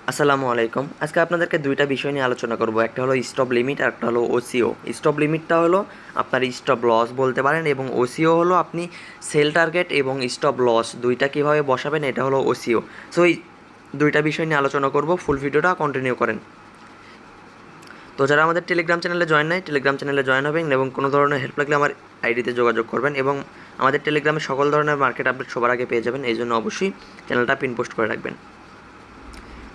আসসালামু আলাইকুম। আজকে আপনাদেরকে দুইটা বিষয় নিয়ে আলোচনা করব। একটা হলো স্টপ লিমিট আর একটা হলো ওসিও। স্টপ লিমিটটা হলো আপনার স্টপ লস বলতে পারেন, এবং ওসিও হলো আপনি সেল টার্গেট এবং স্টপ লস দুইটা কীভাবে বসাবেন, এটা হলো ওসিও। সো এই দুইটা বিষয় নিয়ে আলোচনা করব। ফুল ভিডিওটা কন্টিনিউ করেন। তো যারা আমাদের টেলিগ্রাম চ্যানেলে জয়েন নাই, টেলিগ্রাম চ্যানেলে জয়েন হবেন এবং কোনো ধরনের হেল্প লাগলে আমার আইডিতে যোগাযোগ করবেন, এবং আমাদের টেলিগ্রামে সকল ধরনের মার্কেট আপডেট সবার আগে পেয়ে যাবেন। এই জন্য অবশ্যই চ্যানেলটা পিন পোস্ট করে রাখবেন।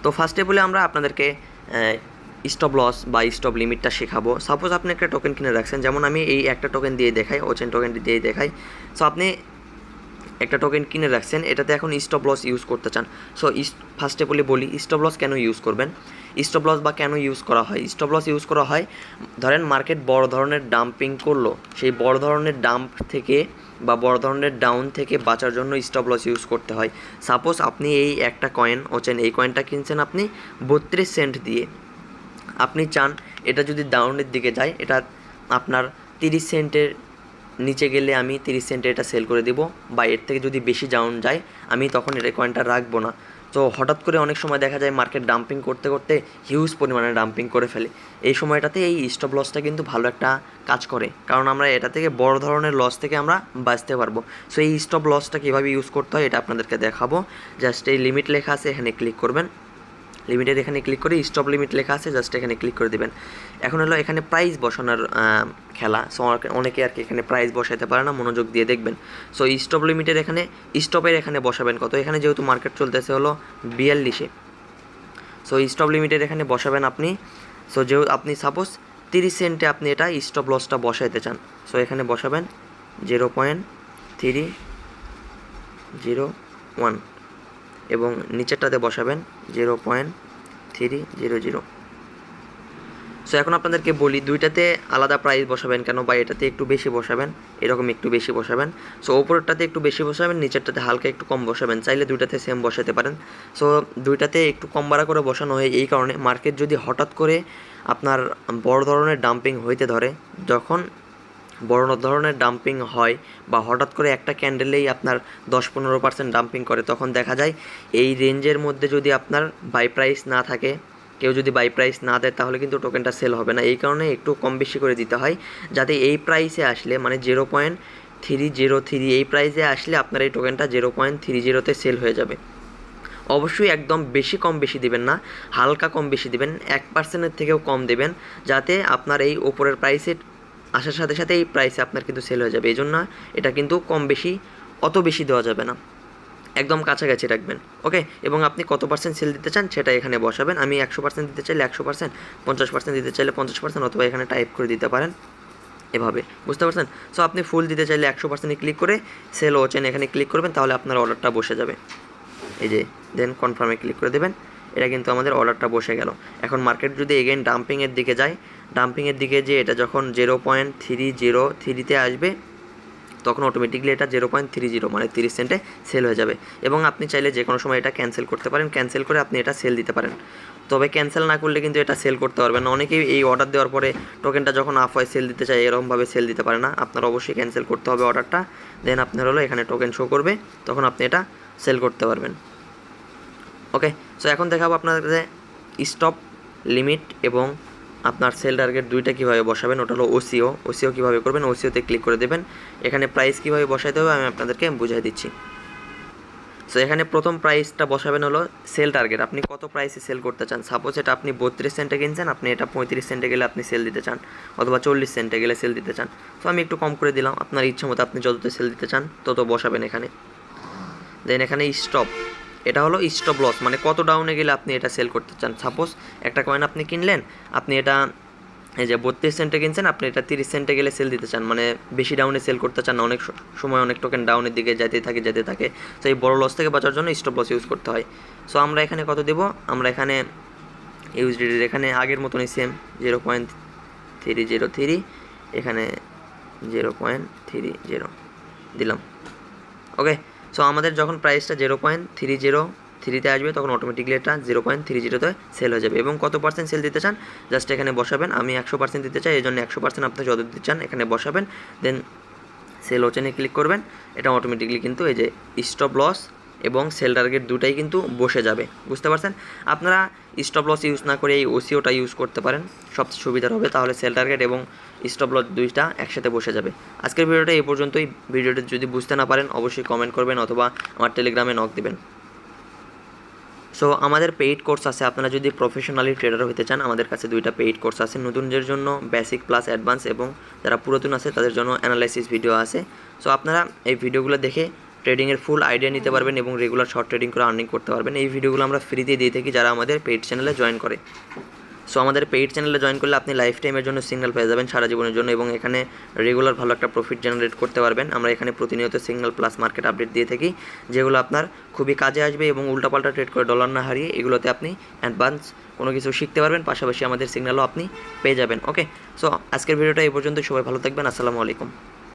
তো ফার্স্টে বলে আমরা আপনাদেরকে স্টপ লস বা স্টপ লিমিটটা শেখাবো। সাপোজ আপনি একটা টোকেন কিনে রাখছেন, যেমন আমি এই একটা টোকেন দিয়ে দেখাই, ওচেন টোকেনটি দিয়ে দেখাই। সো আপনি একটা টোকেন কিনে রাখছেন, এটাতে এখন স্টপ লস ইউজ করতে চান। সো ফার্স্টে বলি স্টপ লস কেন ইউজ করবেন, স্টপ লস বা কেন ইউজ করা হয়। স্টপ লস ইউজ করা হয়, ধরেন মার্কেট বড় ধরনের ডাম্পিং করলো, সেই বড় ধরনের ডাম্প থেকে বা বড় ধরনের ডাউন থেকে বাঁচার জন্য স্টপ লস ইউজ করতে হয়। সাপোজ আপনি এই একটা কয়েন ওচেন, এই কয়েনটা কিনছেন আপনি 32 সেন্ট দিয়ে, আপনি চান এটা যদি ডাউনের দিকে যায়, এটা আপনার 30 সেন্টের নিচে গেলে আমি 30 সেন্টে এটা সেল করে দেবো, বা এর থেকে যদি বেশি ডাউন যায় আমি তখন এটা কয়েনটা রাখবো না। তো হঠাৎ করে অনেক সময় দেখা যায় মার্কেট ডাম্পিং করতে করতে হিউজ পরিমাণে ডাম্পিং করে ফেলে। এই সময়টাতে এই স্টপ লসটা কিন্তু ভালো একটা কাজ করে, কারণ আমরা এটা থেকে বড় ধরনের লস থেকে আমরা বাঁচতে পারবো। সো এই স্টপ লসটা কীভাবে ইউজ করতে হয় এটা আপনাদেরকে দেখাবো। জাস্ট এই লিমিট লেখা আছে, এখানে ক্লিক করবেন। লিমিটের এখানে ক্লিক করে স্টপ লিমিট লেখা আছে, জাস্ট এখানে ক্লিক করে দেবেন। এখন হলো এখানে প্রাইস বসানোর খেলা। সো অনেকে আর কি এখানে প্রাইস বসাতে পারে না, মনোযোগ দিয়ে দেখবেন। সো স্টপ লিমিটের এখানে স্টপের এখানে বসাবেন কত, এখানে যেহেতু মার্কেট চলতেছে হলো 42-এ। সো স্টপ লিমিটের এখানে বসাবেন আপনি। সো যেহেতু আপনি সাপোজ 30 সেন্টে আপনি এটা স্টপ লসটা বসাইতে চান, সো এখানে বসাবেন 0.301 এবং নিচেরটাতে বসাবেন 0.300। সো এখন আপনাদেরকে বলি দুইটাতে আলাদা প্রাইস বসাবেন কেন, বা এটাতে একটু বেশি বসাবেন, এরকম একটু বেশি বসাবেন। সো ওপরেরটাতে একটু বেশি বসাবেন, নিচেরটাতে হালকা একটু কম বসাবেন। চাইলে দুইটাতে সেম বসাতে পারেন। সো দুইটাতে একটু কম বাড়া করে বসানো হয় এই কারণে, মার্কেট যদি হঠাৎ করে আপনার বড় ধরনের ডাম্পিং হইতে ধরে, যখন বড় ধরনের ডাম্পিং হয় বা হঠাৎ করে একটা ক্যান্ডেলেই আপনার 10-15% ডাম্পিং করে, তখন দেখা যায় এই রেঞ্জের মধ্যে যদি আপনার বাই প্রাইস না থাকে, কেউ যদি বাই প্রাইস না দেয়, তাহলে কিন্তু টোকেনটা সেল হবে না। এই কারণে একটু কম বেশি করে দিতে হয়, যাতে এই প্রাইসে আসলে মানে 0.303 এই প্রাইসে আসলে আপনার এই টোকেনটা 0.30-তে সেল হয়ে যাবে। অবশ্যই একদম বেশি কম বেশি দিবেন না, হালকা কম বেশি দিবেন, 1%-এর থেকেও কম দেবেন, যাতে আপনার এই ওপরের প্রাইসে আসার সাথে সাথে এই প্রাইসে আপনার কিন্তু সেল হয়ে যাবে। এই জন্য এটা কিন্তু কম বেশি অত বেশি দেওয়া যাবে না, একদম কাছাকাছি রাখবেন। ওকে, এবং আপনি কত পার্সেন্ট সেল দিতে চান সেটা এখানে বসাবেন। আমি 100% দিতে চাইলে 100%, 50% দিতে চাইলে 50%, অথবা এখানে টাইপ করে দিতে পারেন এভাবে, বুঝতে পারছেন। সো আপনি ফুল দিতে চাইলে 100% ক্লিক করে সেল ওচেন এখানে ক্লিক করবেন, তাহলে আপনার অর্ডারটা বসে যাবে। এই যে দেন কনফার্মে ক্লিক করে দেবেন, এটা কিন্তু আমাদের অর্ডারটা বসে গেল। এখন মার্কেট যদি এগেইন ডাম্পিংয়ের দিকে যায়, ডাম্পিংয়ের দিকে যে এটা যখন 0.303-তে আসবে, তখন অটোমেটিকলি এটা 0.30 মানে 30 সেন্টে সেল হয়ে যাবে। এবং আপনি চাইলে যে কোনো সময় এটা ক্যান্সেল করতে পারেন, ক্যান্সেল করে আপনি এটা সেল দিতে পারেন। তবে ক্যান্সেল না করলে কিন্তু এটা সেল করতে পারবেন না। অনেকেই এই অর্ডার দেওয়ার পরে টোকেনটা যখন আপ হয় সেল দিতে চায়, এরকমভাবে সেল দিতে পারে না। আপনার অবশ্যই ক্যান্সেল করতে হবে অর্ডারটা, দেন আপনার হলো এখানে টোকেন শো করবে, তখন আপনি এটা সেল করতে পারবেন। ওকে, সো এখন দেখাবো আপনাদের স্টপ লিমিট এবং আপনার সেল টার্গেট দুইটা কীভাবে বসাবেন। ওটা হলো ওসিও কীভাবে করবেন, ওসিওতে ক্লিক করে দেবেন। এখানে প্রাইস কীভাবে বসাইতে হবে আমি আপনাদেরকে বুঝিয়ে দিচ্ছি। সো এখানে প্রথম প্রাইসটা বসাবেন হলো সেল টার্গেট, আপনি কত প্রাইসে সেল করতে চান। সাপোজ এটা আপনি 32 সেন্টে কিনছেন, আপনি এটা 35 সেন্টে গেলে আপনি সেল দিতে চান, অথবা 40 সেন্টে গেলে সেল দিতে চান। সো আমি একটু কম করে দিলাম, আপনার ইচ্ছা মতো আপনি যতটা সেল দিতে চান তত বসাবেন এখানে। দেন এখানে স্টপ, এটা হলো স্টপ লস, মানে কত ডাউনে গেলে আপনি এটা সেল করতে চান। সাপোজ একটা কয়েন আপনি কিনলেন, আপনি এটা এই যে 32 সেন্টে কিনছেন, আপনি এটা 30 সেন্টে গেলে সেল দিতে চান, মানে বেশি ডাউনে সেল করতে চান না। অনেক সময় অনেক টোকেন ডাউনের দিকে যেতে থাকে। তো এই বড় লস থেকে বাঁচার জন্য স্টপ লস ইউজ করতে হয়। সো আমরা এখানে কত দেব, আমরা এখানে ইউএসডিটির এখানে আগের মতনই সেম 0.303, এখানে 0.30 দিলাম। ওকে, সো আমাদের যখন প্রাইসটা 0.303-তে আসবে, তখন অটোমেটিকলি এটা 0.30-তে সেল হয়ে যাবে। এবং কত পার্সেন্ট সেল দিতে চান জাস্ট এখানে বসাবেন। আমি 100% দিতে চাই, এই জন্য 100% আপনি যত দিতে চান এখানে বসাবেন, দেন সেল ওচেনে ক্লিক করবেন। এটা অটোমেটিকলি কিন্তু এই যে স্টপ লস এবং সেল টার্গেট দুটাই কিন্তু বসে যাবে, বুঝতে পারছেন। আপনারা স্টপ লস ইউজ না করে এই ওসিওটা ইউজ করতে পারেন, সবচেয়ে সুবিধার হবে, তাহলে সেল টার্গেট এবং স্টপ লস দুইটা একসাথে বসে যাবে। আজকের ভিডিওটা এই পর্যন্তই। ভিডিওটা যদি বুঝতে না পারেন অবশ্যই কমেন্ট করবেন অথবা আমার টেলিগ্রামে নক দেবেন। সো আমাদের পেইড কোর্স আছে, আপনারা যদি প্রফেশনালি ট্রেডার হতে চান আমাদের কাছে দুইটা পেইড কোর্স আছে, নতুনদের জন্য বেসিক প্লাস অ্যাডভান্স, এবং যারা পুরাতন আছে তাদের জন্য অ্যানালাইসিস ভিডিও আছে। সো আপনারা এই ভিডিওগুলো দেখে ট্রেডিংয়ের ফুল আইডিয়া নিতে পারবেন এবং রেগুলার শর্ট ট্রেডিং করে আর্নিং করতে পারবেন। এই ভিডিওগুলো আমরা ফ্রিতে দিয়ে থাকি যারা আমাদের পেইড চ্যানেলে জয়েন করে। সো আমাদের পেইড চ্যানেলে জয়েন করলে আপনি লাইফ টাইমের জন্য সিগন্যাল পেয়ে যাবেন সারা জীবনের জন্য, এবং এখানে রেগুলার ভালো একটা প্রফিট জেনারেট করতে পারবেন। আমরা এখানে প্রতিনিয়ত সিগন্যাল প্লাস মার্কেট আপডেট দিয়ে থাকি, যেগুলো আপনার খুবই কাজে আসবে, এবং উল্টাপাল্টা ট্রেড করে ডলার না হারিয়ে এগুলোতে আপনি অ্যাডভান্স কোনো কিছু শিখতে পারবেন, পাশাপাশি আমাদের সিগন্যালও আপনি পেয়ে যাবেন। ওকে, সো আজকের ভিডিওটা এই পর্যন্ত, সবাই ভালো থাকবেন, আসসালামু আলাইকুম।